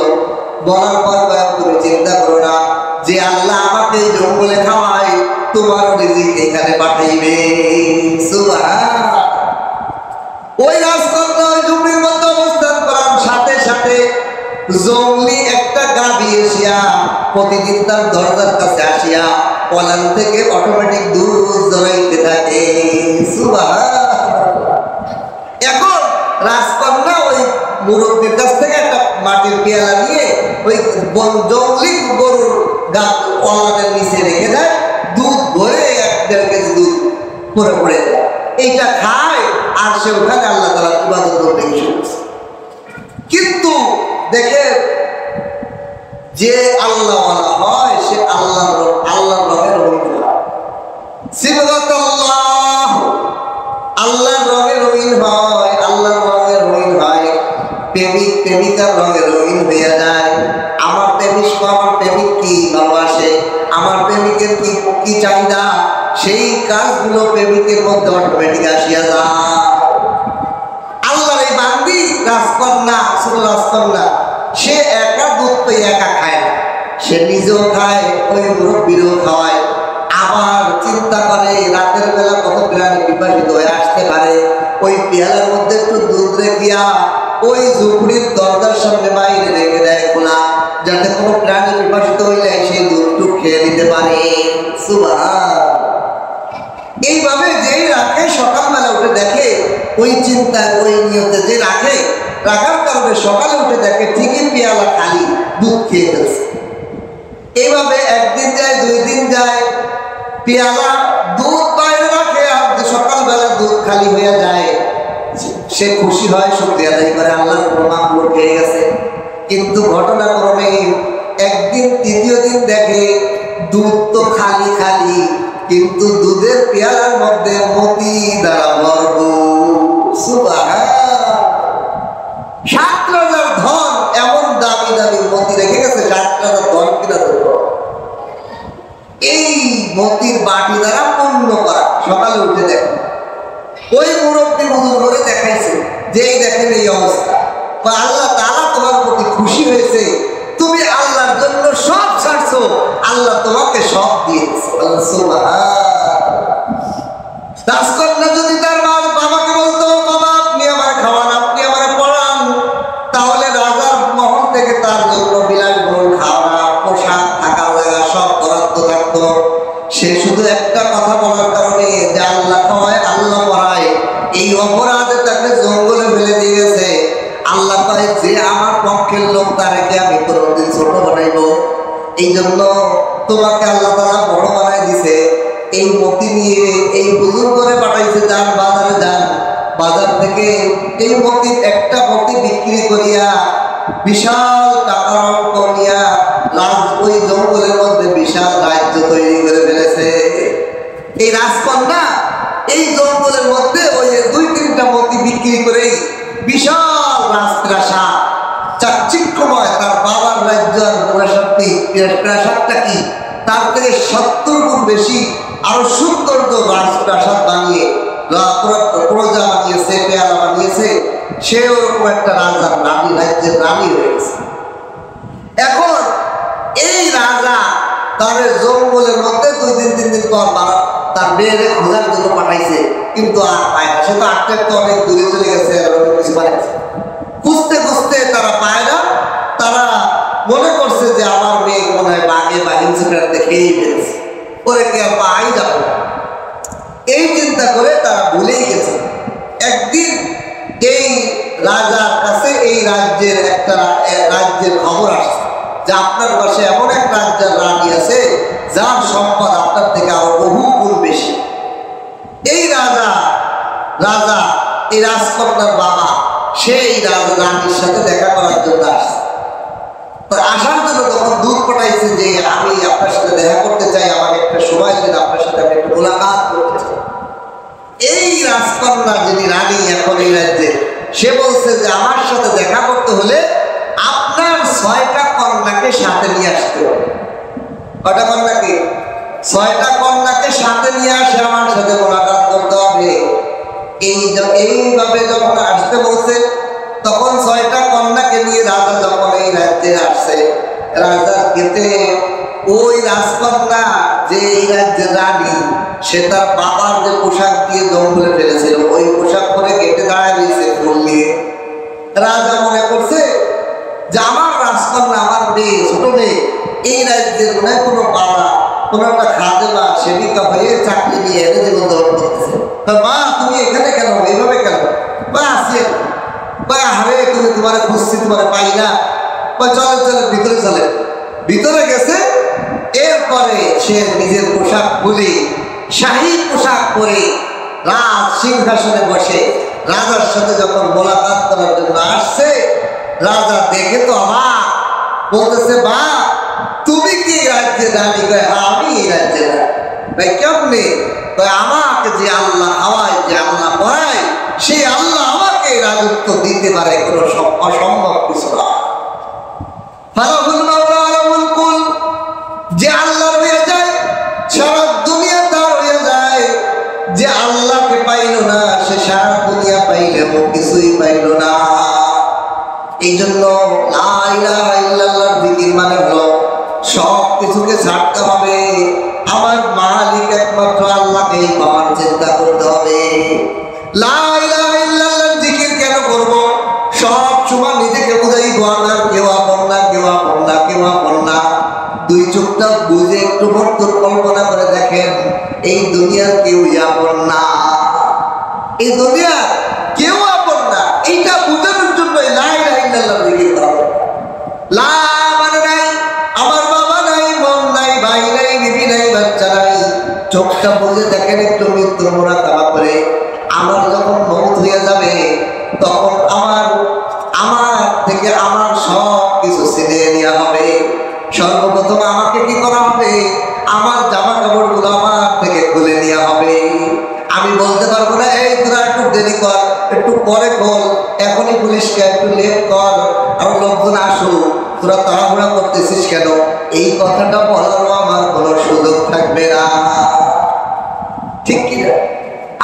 বলার পর তুমি চিন্তা করো না, যে আল্লাহ আমাকে জঙ্গলে খাওয়ায়, তোমার রিজিক এখানে পাঠাইবে। সুবহানাল্লাহ। ওই রাজকন্যা ওই ঝুপড়ির মধ্যে অবস্থান করার সাথে সাথে জঙ্গলি একটা গাভী এসিয়া প্রতিদিন তার দরজার কাছে আসিয়া পলান থেকে অটোমেটিক দুধ জড়াইতে থাকে। সুবহানাল্লাহ। এখন রাজকন্যা ওই মুরব্বীর কাছ থেকে একটা মাটির পেয়ালা নিয়ে ওই জঙ্গলি গরুর পলানের নিচে রেখে দেয়, দুধ ভরে 1-1.5 কেজি দুধ পরে পড়ে যায়। এইটা খায় আর সে ওখানে আল্লাহ তাআলার ইবাদত করতে শুরু। কিন্তু দেখে যে আল্লাহ হয় সে আল্লাহর রঙের রঙিন হয়। সিবগাতুল্লাহ, আল্লাহর রঙের রঙিন হয়, আল্লাহর রঙের রঙিন হয়। প্রেমিক প্রেমিকার রঙের রঙিন হয়ে যায়। আমার প্রেমিক আমার প্রেমিক কি ভালোবাসে, আমার প্রেমিকের কি কি চাহিদা, সেই কাজগুলো প্রেমিকের মধ্যে অটোমেটিক আসিয়া যায়। আল্লাহর এই বান্দি রাজকন্যা, রাজকন্যা সে একা দুধ পেয়ে একা খায় না, সে নিজেও খায়, ওই মুরব্বীরও খাওয়ায়। আবার চিন্তা করে রাতের বেলা কত প্রাণী বিভাজিত হয়ে আসতে পারে, ওই পেয়ালার মধ্যে একটু দুধ রেখিয়া ওই ঝুপড়ির দরজার সামনে বাইরে রেখে দেয় খোলা, যাতে কোনো প্রাণী বিভাজিত হইলে সেই দুধটুক খেয়ে নিতে পারে। সুবহানাল্লাহ। এইভাবে যেই রাখে, সকালবেলা উঠে দেখে, ওই চিন্তায় ওই নিয়তে যে রাখে, রাখার কারণে সকালে উঠে দেখে ঠিকই পেয়ালা খালি, দুধ খেয়ে ফেলছে। এইভাবে একদিন যায়, 2 দিন যায়, পেয়ালা দুধ বাইরে রাখে আর সকালবেলা দুধ খালি হয়ে যায়। সে খুশি হয়, শুকরিয়া আদায় করে, আল্লাহর মাহবুব পেয়ে গেছে। কিন্তু ঘটনাক্রমে একদিন 3য় দিন দেখে দুধ তো খালি খালি, কিন্তু দুধের পেয়ালার মধ্যে মতি দ্বারা ভরপুর। সুবহানাল্লাহ। 7 রাজার ধন, এমন দামি দামি মতি রেখে গেছে, 7 রাজার ধন কিনা দেব। এই মতির বাটি দ্বারা পূর্ণ করা। সকালে উঠে দেখো, ওই মুরব্বী বুজুর্গ করে দেখাইছে যে এই দেখেন এই অবস্থা। আল্লাহ তাআলা তোমার প্রতি খুশি হয়েছে, তুমি আল্লাহর জন্য সব ছাড়ছো, আল্লাহ তোমাকে সব দিয়েছে। রাজকন্যা যদি তার বাবাকে বলতো, বাবা আপনি আমার খাওয়ান, আপনি আমার পড়ান, তাহলে রাজার মহল থেকে তার জন্য বিলাসবহুল খাওয়া, পোশাক, থাকার জায়গা সব বরাদ্দ থাকতো। সে শুধু একটা কথা বলার কারণে যে আল্লাহ খাওয়ায়, আল্লাহ পড়ায়, এই অপরাধে তাকে জঙ্গলে ফেলে দিয়ে গেছে। আল্লাহ কয়, যে আমার পক্ষের লোক তাকে আমি কোনদিন ছোট বানাইবো। এই জন্য তোমাকে আল্লাহ তাআলা বড় বানাই দিছে। এই মতি নিয়ে এই বুজুর্গরে পাঠাইছে, যান বাজারে যান, বাজার থেকে এই মতি একটা মতি বিক্রি করে থেকে 70 গুণ বেশি আরো সৌন্দর্য রাজপ্রাসাদ বানিয়ে প্রজা বানিয়েছে, পেয়ালা বানিয়েছে। সে ওরকম একটা রাজা, রানী, রাজ্যের রানী হয়েছে। এখন এই রাজা তার জঙ্গলের মধ্যে 2-3 দিন পর তার মেয়েরে খোঁজার জন্য পাঠাইছে, কিন্তু আর পায় না। সে তো আটটার তো অনেক দূরে চলে গেছে, কিছু বানাইছে। খুঁজতে খুঁজতে তারা পায় না। তারা মনে করছে যে আমার মেয়ে মনে হয় বাঘে বা হিংসুটাতে খেয়েই ফেলেছে, ওরে কে আর পাই যাবো। এই চিন্তা করে তারা ভুলেই গেছে। একদিন এই রাজার কাছে এই রাজ্যের রাজ্যের খবর আসছে যে আপনার পাশে এমন এক রাজ্যের রানী আছে যার সম্পদ আপনার থেকে আরো বহু গুণ বেশি। এই রাজা এই রাজকন্যার বাবা সেই রানীর সাথে দেখা করার জন্য আসছে। আসার জন্য তখন দূর পাঠাইছে যে আমি আপনার সাথে দেখা করতে চাই, আমাকে একটা সময় দিন, আপনার সাথে আমি একটু মোলাকাত করতে চাই। এই রাজকন্যা যিনি রানী এখন এই রাজ্যে, সে বলছে যে আমার সাথে দেখা করতে হলে আপনার 6টা কন্যাকে সাথে নিয়ে আসতে হবে। কয়টা কন্যাকে? 6টা কন্যাকে সাথে নিয়ে আসে আমার সাথে মোলাকাত করতে হবে। এইভাবে যখন আসতে বলছে, তখন 6টা কন্যাকে নিয়ে রাজা যখন এই রাজ্যে আসছে, রাজার গেটে ওই রাজকন্যা যে এই রাজ্যের রানী, সে তার বাবার যে পোশাক দিয়ে জঙ্গলে ফেলেছিল ওই পোশাক পরে গেটে দাঁড়ায় রয়েছে ফুল নিয়ে। রাজা মনে করছে যে আমার রাজকন্যা, আমার মেয়ে, ছোট মেয়ে, এই রাজ্যের মনে হয় কোনো বাবা, কোনো একটা খাদেমা সেবিকা হয়ে চাকরি নিয়ে এনে জীবন যাপন করতেছে। মা তুমি এখানে কেন, এইভাবে কেন? বা আসি বা হারে তুমি তোমার খুঁজছি, তোমার পাই না। বা চলে চলে ভিতরে চলে, ভিতরে গেছে। এরপরে সে নিজের পোশাক খুলে শাহী পোশাক পরে রাজ সিংহাসনে বসে রাজার সাথে যখন মোলাকাত করার জন্য আসছে, রাজা দেখে তো অবাক, বলতেছে মা তুমি কি রাজ্যের রানী? আমি এই রাজ্যের রানী। ভাই কেমনে? আমাকে যে আল্লাহ খাওয়ায়, যে আল্লাহ পড়ায়, সেই আল্লাহ আমাকে রাজত্ব দিতে পারে, কোনো অসম্ভব কিছু না। যে আল্লাহ হয়ে যায় সারা দুনিয়া তার হয়ে যায়। যে আল্লাহকে পাইল না সে সারা দুনিয়া পাইলেও কিছুই পাইল না। এই জন্য লা ইলাহা ইল্লাল্লাহর জিকির মানে হলো সব কিছুকে ছাড়তে হবে, আমার মালিক একমাত্র আল্লাহকেই পাওয়ার চিন্তা করতে হবে। লা ইলাহা ইল্লাল্লাহর জিকির কেন করব? সব সময় নিজেকে বুঝাইব আমার কেউ আপন না, কেউ আপন না, কেউ আপন না। 2 চোখটা বুঝে একটু মন্তর কল্পনা করে দেখেন, এই দুনিয়ার কেউ আপন না, এই দুনিয়ার কেউ আপন না। এইটা বুঝানোর জন্য লা ইলাহা ইল্লাল্লাহ জিকির করা। লা মানে নাই আমার বাবা নাই, মন নাই, ভাই নাই, বিবি নাই, বাচ্চা নাই। চোখটা বুঝে দেখেন একটু মৃত্যুর মোরাকাবা করে, আমার যখন মৌত হয়ে যাবে তখন আমার থেকে আমার সব কিছু ছিনিয়ে নেওয়া হবে। সর্বপ্রথম আমাকে কি করা হবে? আমার জামা কাপড় গুলো আমার থেকে খুলে নেওয়া হবে। আমি বলতে পারবো না এই তোরা একটু দেরি কর, একটু পরে খোল, এখনই পুলিশকে একটু লেট কর, আর লোকজন আসো, তোরা তাড়াহুড়া করতেছিস কেন? এই কথাটা বলারও আমার কোনো সুযোগ থাকবে না, ঠিক কিনা?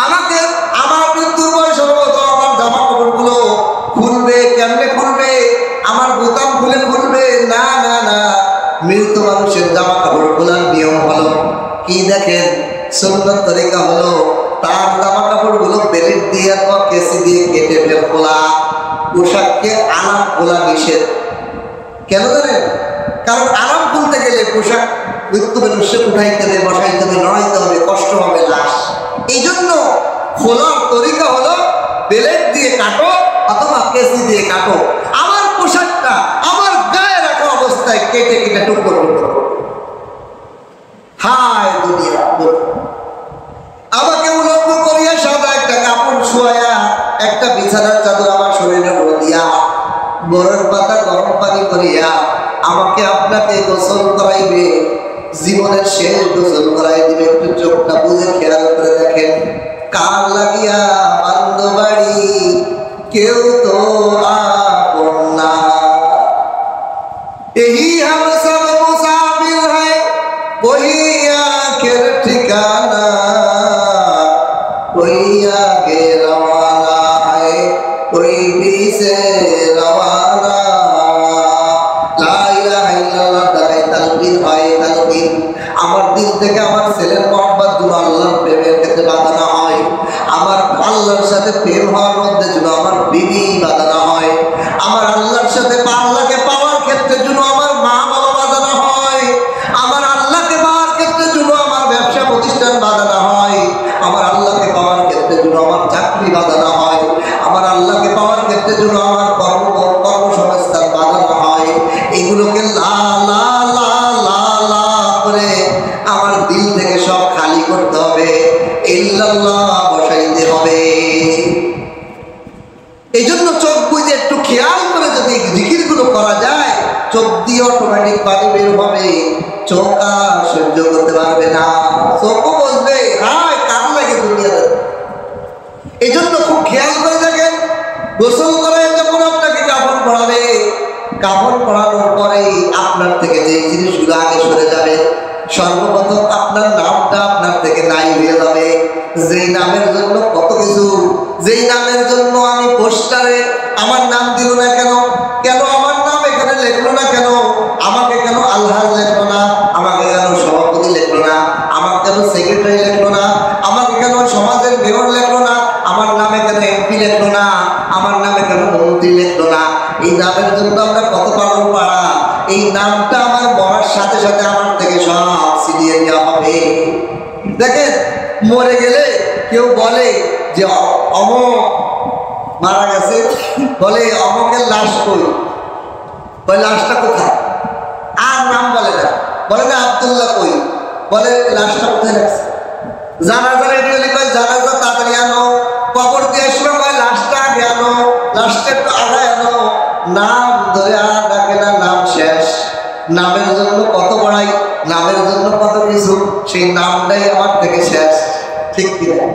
আমাকে আমার মৃত্যুর পরে সর্বপ্রথম আমার জামা কাপড় গুলো খুলবে। কেমনে খুলবে? আমার বোতাম খুলে খুলবে না, না, না। মৃত মানুষের জামা কাপড় খোলার নিয়ম হলো কি দেখেন, সুন্নত তরিকা হলো তার জামা কাপড় গুলো বেলেট দিয়ে বা কেসি দিয়ে কেটে বের খোলা। পোশাককে আরাম খোলা নিষেধ। কেন জানেন? কারণ আরাম খুলতে গেলে পোশাক মৃত্যু মানুষকে উঠাইতে হবে, বসাইতে হবে, লড়াইতে হবে, কষ্ট হবে, লাশ। এই জন্য খোলার তরিকা হলো বেলেট দিয়ে কাটো অথবা কেসি দিয়ে কাটো। আমার পোশাকটা আমার গায়ে রাখা অবস্থায় কেটে কেটে টুকরো টুকরো। হায় দুনিয়া! আমাকে উলম্ব করিয়া সাদা একটা কাপড় শোয়া একটা বিছানার চাদর আমার শরীরে ভরে দিয়া, বরফ পাতা গরম পানি করিয়া আমাকে আপনাকে গোসল করাইবে, জীবনের শেষ গোসল করাই দিবে। একটু চোখটা বুঝে খেয়াল করে দেখেন, কার লাগিয়া বান্ধ বাড়ি কেউ তো আপন না। यही हम सब मुसाफिर हैं, वही রওয়ানা। লা ইলাহা ইল্লাল্লাহ দ্বারাই তালবিন হয়, তালবিন। আমার দিল থেকে আমার ছেলের মহব্বত গুলো আল্লাহর প্রেমের ক্ষেত্রে বাঁধানো হয়। আমার আল্লাহর সাথে প্রেম হওয়ার মধ্যে যেন আমার বিবি বাঁধানো হয়। আমার আল্লাহর সাথে আল্লাহকে পাওয়ার ক্ষেত্রে যেন আমার মা বাবা বাঁধানো হয়। আমার আল্লাহকে পাওয়ার ক্ষেত্রে যেন আমার ব্যবসা প্রতিষ্ঠান বাঁধানো হয়। আমার আল্লাহকে পাওয়ার ক্ষেত্রে যেন আমার চাকরি বাঁধানো হয়। আমার আল্লাহকে পাওয়ার ক্ষেত্রে যেন আমার কর্মসংস্থান বাঁধানো হয়। এগুলোকে লা লা লা লা লা করে আমার দিল থেকে সব খালি করতে হবে, ইল্লাল্লাহ বসাইতে হবে। এই জন্য চোখ বুঝে একটু খেয়াল করে যদি জিকিরগুলো করা যায়, চোখ দিয়ে অটোমেটিক পানি বের হবে। চোখ আর সহ্য করতে পারবে না, চোখও বলবে হায় কার লাগে দুনিয়াতে। এই জন্য খুব খেয়াল করে দেখেন, গোসল করে যখন আপনাকে কাফন পড়াবে, কাফন পড়ানোর পরেই আপনার থেকে যে জিনিসগুলো আগে সরে যাবে, সর্বপ্রথম আপনার নামটা আপনার থেকে নাই হয়ে যাবে। যেই নামের জন্য কত কিছু, যেই নামের জন্য আমি পোস্টারে আমার নাম দিল না কেন, কেন আমার নাম এখানে লেখলো না কেন, আমাকে কেন আলহাজ লেখলো না, আমাকে কেন সভাপতি লেখলো না, আমাকে কেন সেক্রেটারি লেখলো না, আমাকে কেন সমাজের মেয়র লেখলো না, আমার নামে কেন এমপি লেখলো না, আমার নামে কেন মন্ত্রী লেখলো না। এই নামের জন্য আমরা কত পালন পাড়া। এই নামটা আমার মরার সাথে সাথে আমার থেকে সব ছিনিয়ে নেওয়া হবে। দেখেন মরে গেলে কেউ বলে যে অমক মারা গেছে, বলে অমকের লাশ কই, বলে লাশটা কোথায়, আর নাম বলে না, বলে না আব্দুল্লাহ কই, বলে লাশটা কোথায় রাখছে। জানাজা রেডি হলে কয় জানাজা তাড়াতাড়ি আনো, কবর দিয়ে আসলো কয় লাশটা আগে আনো, লাশটা একটু আগায় আনো। নাম ধরে আর ডাকে না, নাম শেষ। নামের জন্য কত বড়াই, নামের জন্য কত কিছু, সেই নামটাই আমার থেকে শেষ, ঠিক কিনা?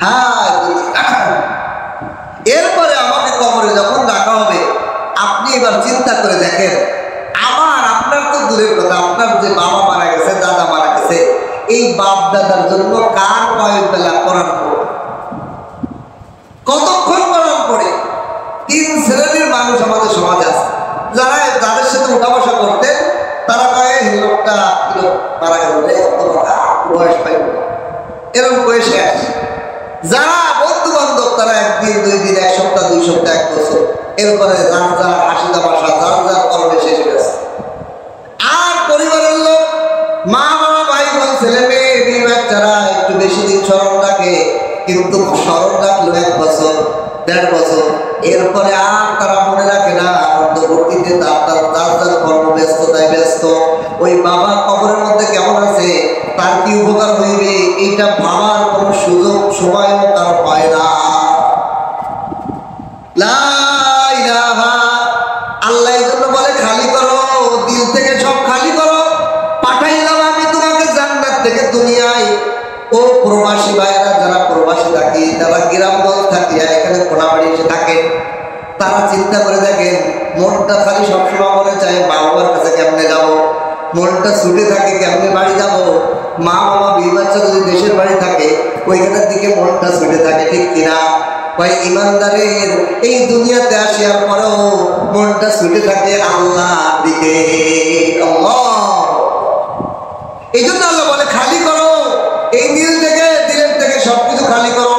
হ্যাঁ। এরপরে আমাকে কবরে যখন রাখা হবে, আপনি এবার চিন্তা করে দেখেন, আমার আপনার তো দূরের কথা, আপনার যে বাবা মারা গেছে, দাদা মারা গেছে, এই বাপ দাদার জন্য কার কয়েক বেলা কোরআন পড়ে, কতক্ষণ কোরআন পড়ে। তিন শ্রেণীর মানুষ আমাদের সমাজে আছে, যারা যাদের সাথে উঠা বসা করতেন, তারা কয়ে লোকটা মারা গেল, বয়স পাইব, এরকম করে শেষ। যারা বন্ধু বান্ধব, তারা একদিন দুই দিন, এক সপ্তাহ, 2 সপ্তাহ, 1 বছর, এরপরে যার যার হাসি তামাশা, যার যার কর্মে শেষ হয়ে গেছে। আর পরিবারের লোক, মা বাবা, ভাই বোন, ছেলে মেয়ে, বিয়ে বাচ্চারা একটু বেশি দিন স্মরণ রাখে, কিন্তু স্মরণ রাখলো 1 বছর, 1.5 বছর, এরপরে আর তারা মনে রাখে না। পরবর্তীতে তার কর্মব্যস্ততায় ব্যস্ত। ওই বাবা কবরের মধ্যে কেমন আছে, তার কি উপকার হইবে, এইটা ভাবার কোন সুযোগ সময়ও তার পায় না। লা ইলাহা, আল্লাহ এই জন্য বলে খালি করো, দিল থেকে সব খালি করো। পাঠাইলাম আমি তোমাকে জান্নাত থেকে দুনিয়ায়। ও প্রবাসী ভাইয়েরা, যারা প্রবাসী থাকি, যারা গ্রামগঞ্জ থাকি, এখানে কোনাবাড়ি এসে থাকেন, তারা চিন্তা করে দেখেন, মনটা খালি সবসময় মনে চায় মা বাবার কাছে কেমনে যাব, মনটা ছুটে থাকে কেমনে বাড়ি যাব। মা বাবা বিয়ে বাচ্চা যদি দেশের বাড়ি থাকে, ওইখানের দিকে মনটা ছুটে থাকে, ঠিক কিনা? ভাই ইমানদারের এই দুনিয়াতে আসার পরেও মনটা ছুটে থাকে আল্লাহর দিকে। এই জন্য আল্লাহ বলে খালি করো, এই দিল থেকে, দিলের থেকে সবকিছু খালি করো।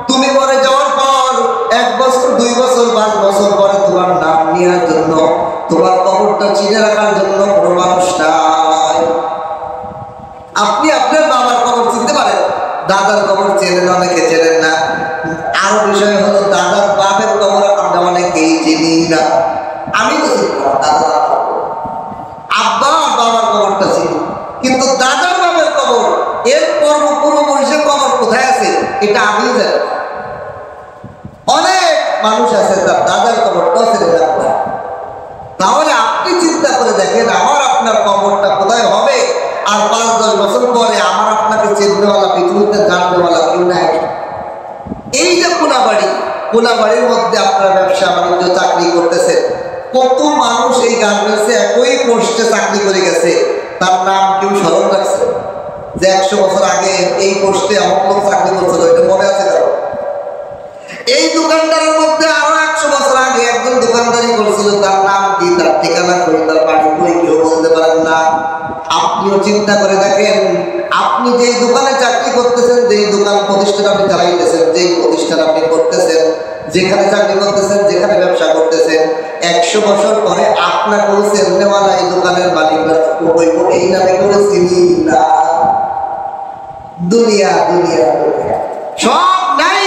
তুমি মরে যাওয়ার পর 1 বছর, 2 বছর, 5 বছর পরে তোমার নাম নেওয়ার জন্য, তোমার কবরটা চিনে রাখার জন্য কোনো মানুষ নাই। আপনি আপনার বাবার কবর চিনতে পারেন, দাদার কবর চেনেন, অনেকে চেনেন না। আরো বিষয় হলো দাদার বাপের কবর আমরা অনেকেই চিনি না। আমি তো চিনি না দাদার আব্বা বাবার কবরটা চিনি, কিন্তু দাদার বাবার কবর, এর পূর্বপুরুষের কবর কোথায় আছে এটা আমি জানি। অনেক মানুষ আছে তার দাদার কবরটাও ছেড়ে যাবে। তাহলে আপনি চিন্তা করে দেখেন, আমার আপনার কবরটা কোথায় হবে, আর 5-10 বছর পরে আমার আপনাকে চিনতেওয়ালা, পৃথিবীতে জানতেওয়ালা কেউ নাই। এই যে কোনাবাড়ির মধ্যে আপনারা ব্যবসা বাণিজ্য চাকরি করতেছে, কত মানুষ এই গার্মেন্টসে একই পোস্টে চাকরি করে গেছে, তার নাম কেউ স্মরণ রাখছে যে 100 বছর আগে এই পোস্টে আমার লোক চাকরি করছিল, এটা মনে আছে কারো? এই দোকানদারের মধ্যে আরো 100 বছর আগে এক ছিল, তার নাম কি, তার ঠিকানা কই, তার বাড়ি কই, কেউ বলতে পারেন না। আপনিও চিন্তা করে দেখেন, আপনি যেই দোকানে চাকরি করতেছেন, যেই দোকান প্রতিষ্ঠান আপনি চালাইতেছেন, যেই প্রতিষ্ঠান আপনি করতেছেন, যেখানে চাকরি করতেছেন, যেখানে ব্যবসা করতেছেন, 100 বছর পরে আপনাকেও চেন্নেওয়ালা এই দোকানের মালিকরা এই নামে করে চিনি না। দুনিয়া দুনিয়া দুনিয়া সব নাই,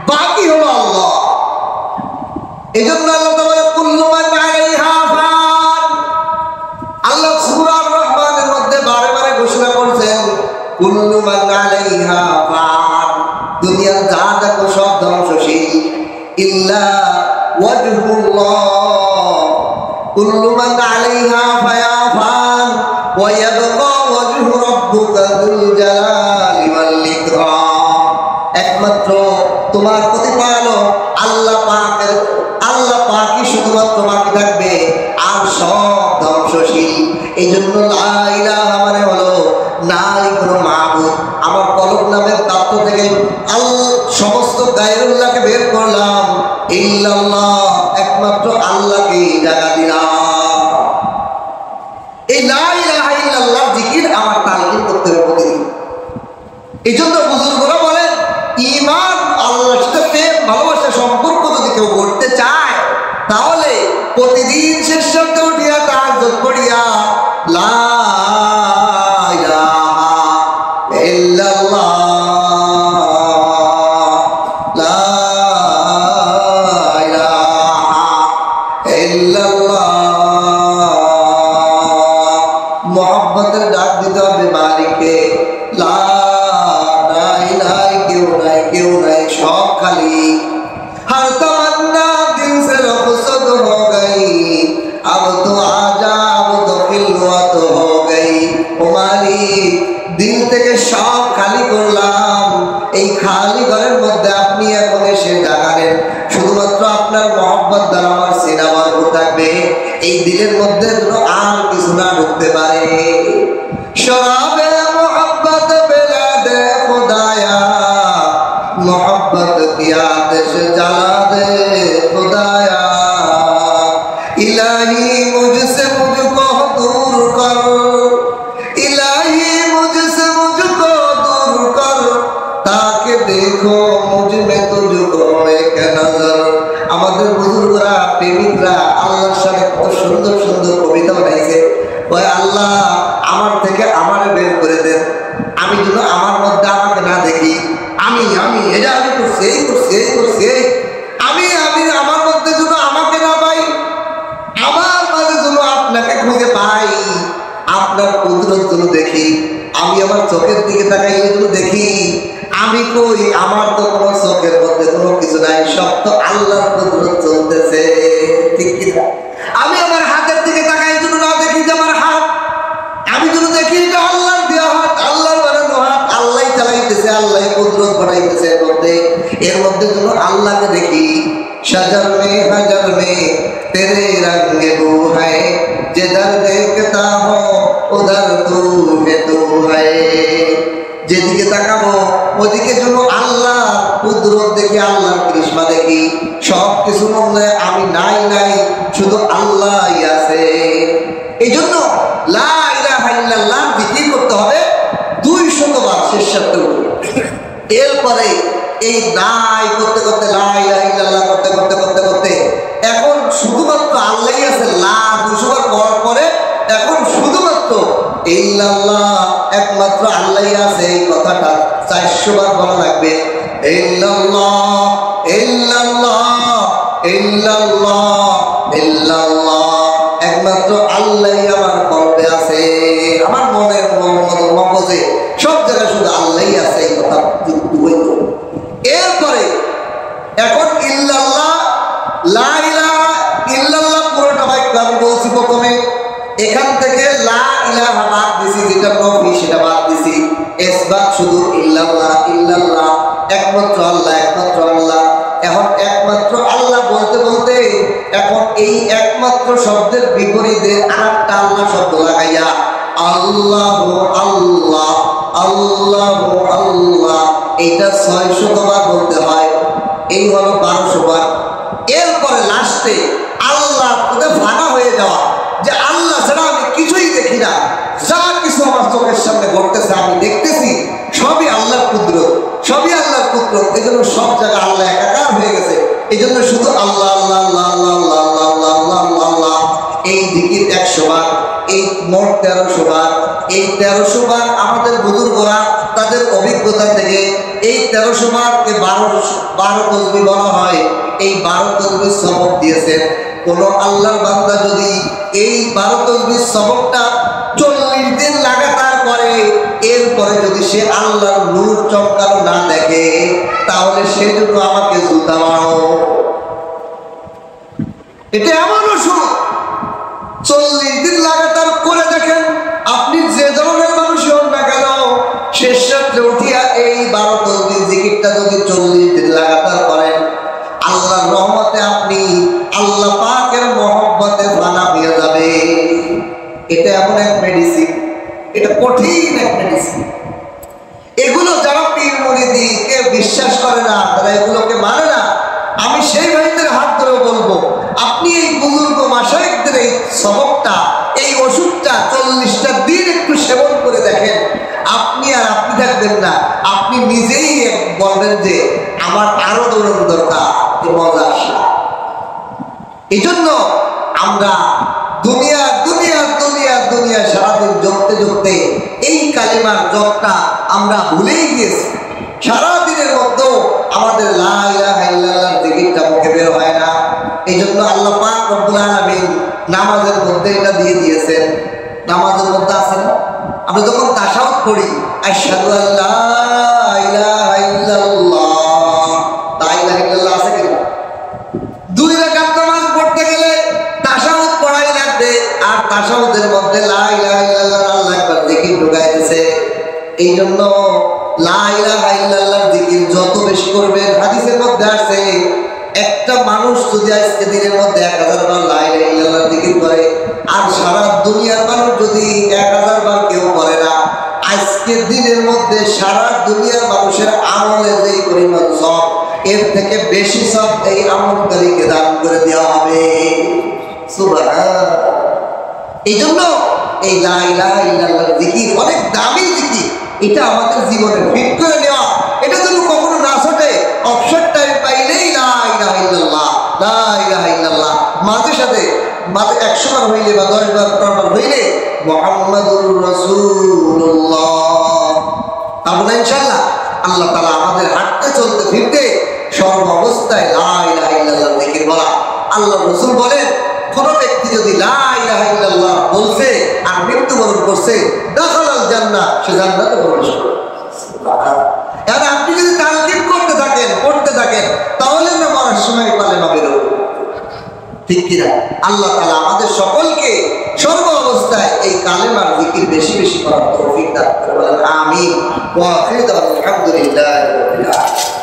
বাকি হলো আল্লাহ। এই জন্য আল্লাহ বলে কুল্লু মান আলাইহা ফান। আল্লাহ সূরা আর-রহমানের মধ্যে বারে বারে ঘোষণা করছেন কুল্লু মান আলাইহা ফান, দুনিয়ার যা দেখো সব ধ্বংসশীল, ইল্লা ওয়াজহুল্লাহ। কুল্লু মান আলাইহা ফায়াফান ওয়া ইয়াবকা ওয়াজহু রাব্বিকা যুল জালালি ওয়াল ইকরাম। একমাত্র তোমার প্রতিপালক আল্লাহ পাকই শুধুমাত্র বাকি থাকবে, আর সব ধ্বংসশীল। এই জন্য লা ইলাহা মানে হলো নাই কোনো মাবুদ। আমার কলব নামের তত্ত্ব থেকে সমস্ত গায়রুল্লাহকে বের করলাম, ইল্লাল্লাহ একমাত্র আল্লাহকে জায়গা দিলাম। এই লা ইলাহা ইল্লাল্লাহ জিকির আমার তালকিন করতে হবে প্রতিদিন। এই জন্য বুজুর্গরা বলেন ঈমান আল্লাহর সাথে প্রেম ভালোবাসা সম্পর্ক যদি কেউ করতে চায়, তাহলে প্রতিদিন শেষ শব্দ উঠিয়া তাহাজ্জুদ করিয়া লা ইলাহা ইল্লাল্লাহ লা ইলাহা ইল্লাল্লাহ মুহাব্বতের ডাক দিতে হবে মালিককে। লা নাই নাই কেউ নাই, কেউ নাই, সব খালি। हर तमन्ना दिल से रुखसत हो गई, अब तो आजा, अब तो खिलवत हो गई। ओ मालिक, दिल থেকে সব খালি করলাম, এই খালি ঘরের মধ্যে আপনি এখন এসে জায়গা নেন। শুধুমাত্র আপনার মহব্বত দ্বারা আমার সিনা ভরপুর থাকবে, এই দিলের মধ্যে যেন আর কিছু না ঢুকতে পারে। শরাবে মোহাব্বত বেলা দে খুদায়া, मोहब्बत की आतिश जला दे खुदाया। इलाही मुझसे मुझको दूर कर, इलाही मुझसे मुझको दूर कर, ताकि देखो मुझ में तुझको एक नजर। আমাদের বুজুর্গরা প্রেমিকরা আল্লাহর সাথে কত সুন্দর সুন্দর কবিতা বানাইছে। ওই আল্লাহ আমার থেকে আমারে বের করে দেন, আমি যেন আমার মধ্যে আমাকে না দেখি। আমি এটা আমি করছি আমি আমার মধ্যে যেন আমাকে না পাই, আমার মাঝে যেন আপনাকে খুঁজে পাই, আপনার কুদরত যেন দেখি। আমি আমার চোখের দিকে তাকাই যেন দেখি আমি কই, আমার তো কোনো চোখের মধ্যে কোনো কিছু নাই, সব তো আল্লাহর কুদরত চলতেছে, ঠিক কিনা? আমি আমার হাতের দিকে তাকাই যেন না দেখি যে আমার হাত, আমি যেন দেখি যে আল্লাহর দেওয়া হাত, আল্লাহর বানানো হাত, আল্লাহই চালাইতেছে, আল্লাহই কুদরত বানাইতেছে। এর মধ্যে যেন আল্লাহকে দেখি। शजर में तेरे रंग वो है, जिधर देखता हो उधर तू है तू है। যেদিকে তাকাবো ওদিকে যেন আল্লাহ কুদরত দেখি, আল্লাহর কৃষ্মা দেখি। সব কিছু মনে আমি নাই, শুধু আল্লাহই আছে। এই জন্য লা ইলাহা ইল্লাল্লাহ জিকির করতে হবে 200 বার শেষ শব্দ। এরপরে এই নাই করতে করতে লা ইলাহা ইল্লাল্লাহ করতে এখন শুধুমাত্র আল্লাহই আছে। লা 200 বার করার পরে এখন শুধুমাত্র ইল্লাল্লাহ একমাত্র আল্লাহই আছে, এই কথাটা 400 বার বলা লাগবে। ইল্লাল্লাহ ইল্লাল্লাহ ইল্লাল্লাহ ইল্লাল্লাহ, একমাত্র আল্লাহই আমার কলবে আছে, আমার মনের মগজে সব জায়গায় শুধু আল্লাহই আছে, এই কথা যুক্ত হইল। এরপরে এখন ইল্লাল্লাহ লা ইলাহা ইল্লাল্লাহ পুরোটা বাক্য আমি বলছি প্রথমে। এখান থেকে লা ইলাহা বাদ দিছি, যেটা নফি সেটা বাদ দিছি, ইসবাত শুধু ইল্লাল্লাহ ইল্লাল্লাহ, একমাত্র আল্লাহ। এখন একমাত্র আল্লাহ বলতে বলতে এখন এই একমাত্র শব্দের বিপরীতে আরেকটা আল্লাহ শব্দ লাগাইয়া আল্লাহ আল্লাহ আল্লাহ আল্লাহ, এটা 600 বার বলতে হয়। এই হলো 1200 বার। এরপরে লাস্টে আল্লাহ জন্য সব জায়গায় আল্লাহ একাকার হয়ে গেছে। এই জন্য শুধু আল্লাহ আল্লাহ আল্লাহ আল্লাহ আল্লাহ আল্লাহ আল্লাহ আল্লাহ আল্লাহ এই জিকির 100 বার, এই মোট 1300 বার। এই 1300 বার আমাদের বুজুর্গরা তাদের অভিজ্ঞতা থেকে এই 1300 বারকে 12 তসবিহ বলা হয়। এই 12 তসবিহ সবক দিয়েছেন। কোন আল্লাহর বান্দা যদি এই 12 তসবিহ সবকটা 40 দিন লাগাতার করে, এরপরে যদি সে আল্লাহর নূর চমকানো না দেখে, তাহলে সে জন্য আমাকে জুতা মারো। এটা এমন ওষুধ, 40 দিন লাগাতার করে দেখেন। আপনি যে ধরনের মানুষই হন না কেন, শেষ রাত্রে উঠিয়া এই 12 তসবিহ জিকিরটা যদি 40 দিন লাগাতার করেন, আল্লাহর রহমতে আপনি আল্লাহ পাকের মহব্বতে ফানা হয়ে যাবে। এটা এমন এক মেডিসিন, এটা কঠিন এক মেডিসিন। এগুলো যারা পীর মুরিদি কে বিশ্বাস করে না, তারা এগুলোকে মানে না, আমি সেই ভাইদের হাত ধরে বলবো, আপনি এই বুজুর্গ মাশায়েখদের এই সবকটা, এই ওষুধটা 40টা দিন একটু সেবন করে দেখেন। আপনি থাকবেন না, আপনি নিজেই বলবেন যে আমার আরো দৌড়ানো দরকার, মজা আসে। এই জন্য আমরা দুনিয়া দুনিয়া দুনিয়া দুনিয়া সারাদিন জপতে জপতে এই কালিমার জপটা আমরা ভুলেই গিয়েছি। সারাদিনের মধ্যে আমাদের লা ইলাহা ইল্লাল্লাহর জিকিরটা মুখে বের হয় না। এই জন্য আল্লাহ পাক রব্বুল আলামিন নামাজের মধ্যে এটা দিয়ে দিয়েছেন। নামাজের মধ্যে আছে না, আমরা যখন তাশাহুদ পড়ি, আশহাদু আল্লা ইলাহা ইল্লাল্লাহ, লা ইলাহা ইল্লাল্লাহ আছে কি না? 2 রাকাত নামাজ পড়তে গেলে তাশাহুদ পড়াই লাগবে, আর তাশাহুদের মধ্যে লা ইলাহা ইল্লাল্লাহ আল্লাহু আকবার জিকির ঢুকাইতেছে। এই জন্য লা ইলাহা ইল্লাল্লাহর জিকির যত বেশি করবেন, হাদিসের মধ্যে আছে একটা মানুষ যদি আজকে দিনের মধ্যে 1000 বার লা ইলাহা ইল্লাল্লাহর জিকির করে, আর সারা দুনিয়ার মানুষ যদি 1000 বার কেউ করে না, আজকের দিনের মধ্যে সারা দুনিয়ার মানুষের আমলের যেই পরিমাণ সব, এর থেকে বেশি সব এই আমলকারীকে দান করে দেওয়া হবে। সুবহানাল্লাহ। এই জন্য এই লা ইলাহা ইল্লাল্লাহর জিকির অনেক দামি জিকির। এটা আমাদের জীবনে ফিট করে নেওয়া, এটা যেন কখনো না ছোটে। অবসর টাইম পাইলেই লা ইলাহা ইল্লাল্লাহ, লা ইলাহা ইল্লাল্লাহ, মাঝে 100 বার হইলে বা 10 বার হইলে মুহাম্মাদুর রাসূলুল্লাহ। আমরা ইনশাআল্লাহ আল্লাহ তাআলা আমাদের হাঁটতে চলতে ফিরতে সর্ব অবস্থায় লা ইলাহা ইল্লাল্লাহর জিকির বলা। আল্লাহ রাসূল বলেন, কোন ব্যক্তি যদি লা ইলাহা ইল্লাল্লাহ বলছে আর মৃত্যুবরণ করছে, দাখালাল জান্নাহ, সে জান্নাতে প্রবেশ করবে। সুবহানাল্লাহ। আর আপনি যদি তালকিন করতে থাকেন তাহলে না মরার সময় কালেমা বের হবে, ঠিক কিনা? আল্লাহ তাআলা আমাদের সকলকে সর্ব অবস্থায় এই কালেমার জিকির বেশি বেশি করার তৌফিক দান করুন। আমিন। ওয়া আখিরু দাওয়ানা আলহামদুলিল্লাহি রাব্বিল আলামিন।